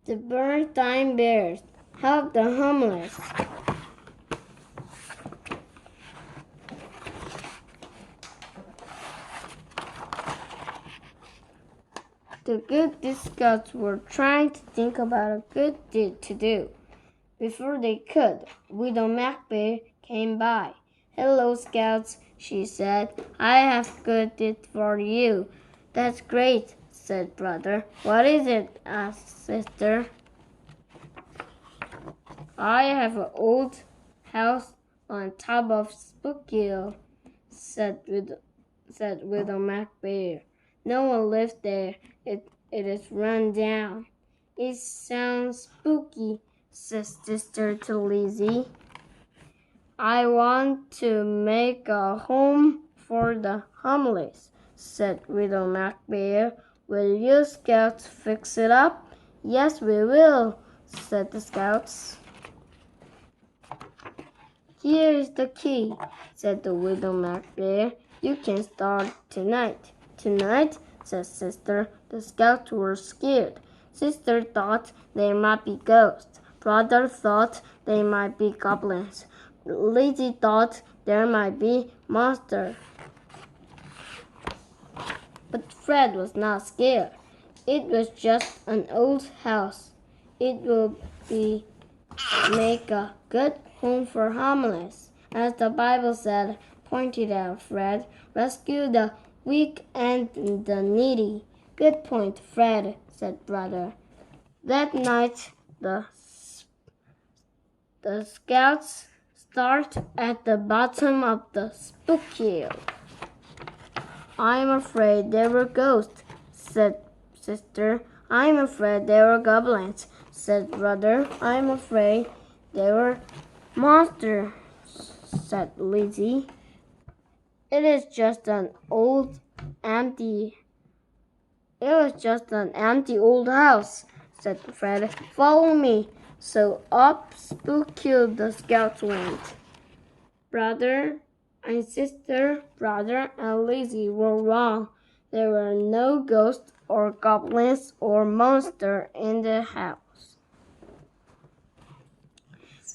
The berenstain bears help the homeless. The good deed scouts were trying to think about a good deed to do. Before they could, Widow Macbear came by. "Hello, scouts," she said. "I have a good deed for you." "That's great," said brother. "What is it?" asked sister. "I have an old house on top of Spooky Hill," said Widow Macbear. "No one lives there. It is run down." "It sounds spooky," said sister to Lizzie. "I want to make a home for the homeless," said Widow Macbear. "Will you scouts fix it up?" "Yes, we will," said the scouts. "Here is the key," said the Widow Macbear. "You can start tonight." "Tonight?" said sister. The scouts were scared. Sister thought there might be ghosts. Brother thought they might be goblins. Lizzie thought there might be monsters. But Fred was not scared. It was just an old house. It will make a good home for homeless. As the Bible said, pointed out Fred, "Rescue the weak and the needy." "Good point, Fred," said brother. That night, the scouts start at the bottom of the Spooky Hill. "I'm afraid there were ghosts," said sister. "I'm afraid there were goblins," said brother. "I'm afraid there were monsters," said Lizzie. It was just an empty old house," said Fred. "Follow me." So up Spooky Hill the scouts went. Brother and sister, brother and Lizzie were wrong. There were no ghosts or goblins or monsters in the house.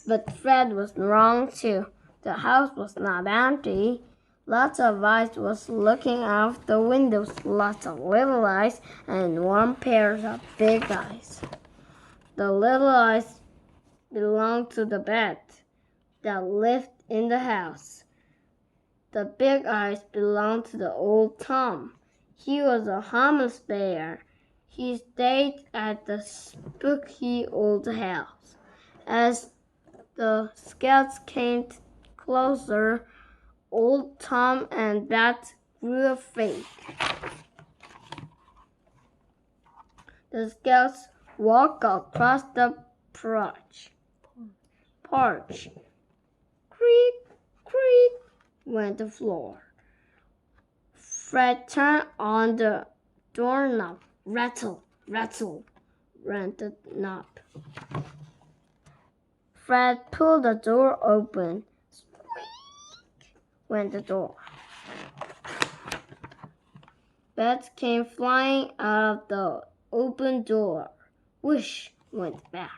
But Fred was wrong too. The house was not empty. Lots of eyes was looking out the windows, lots of little eyes and one pair of big eyes. The little eyes belonged to the bed that lived in the house. The big eyes belonged to the old Tom. He was a homeless bear. He stayed at the spooky old house. As the scouts came closer, old Tom and Bet grew afraid. The scouts walked across the porch. Creak, creak went the floor. Fred turned on the doorknob. Rattle, rattle went the knob. Fred pulled the door open. Squeak went the door. Bet came flying out of the open door. Whoosh went back.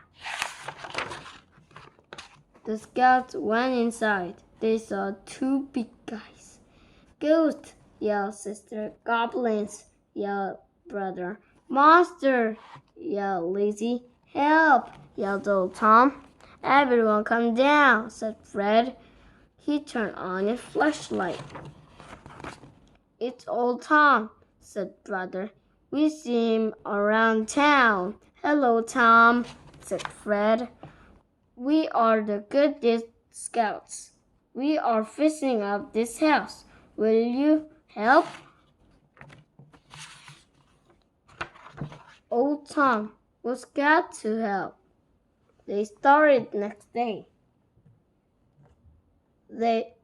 The scouts went inside. They saw two big guys. "Ghosts!" yelled sister. "Goblins!" yelled brother. "Monster!" yelled Lizzie. "Help!" yelled old Tom. "Everyone come down," said Fred. He turned on a flashlight. "It's old Tom," said brother. "We see him around town." "Hello, Tom," said Fred. "We are the good deed scouts. We are fixing up this house. Will you help?" Old Tom was glad to help. They started next day. They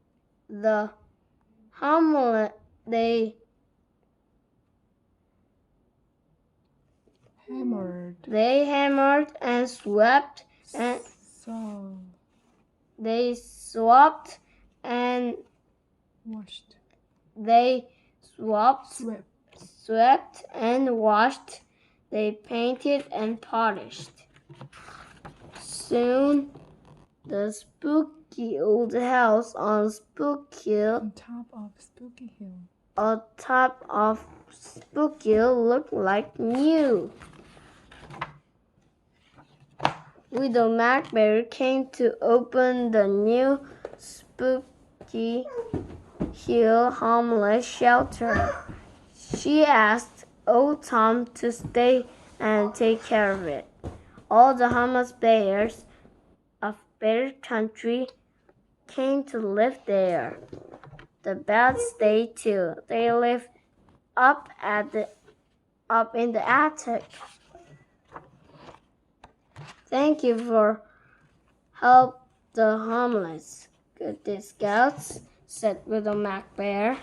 hammered and swept and they swapped and washed. They swept and washed they painted and polished. Soon, the spooky old house on top of Spooky Hill looked like new. Widow Macberry came to open the new Spooky Hill homeless shelter. She asked old Tom to stay and take care of it. All the homeless bears of Bear Country came to live there. The bats stayed too. They lived up in the attic. Thank you for help the homeless, good day scouts, said Widow Macbear.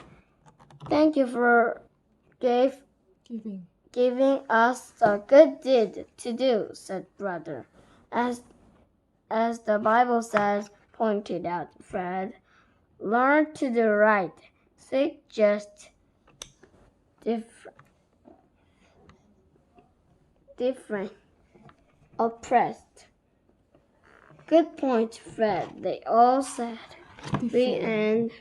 Thank you for giving us a good deed to do, said Brother. As the Bible says, pointed out Fred, learn to do right, think just, different, oppressed. Good point, Fred, they all said. The end.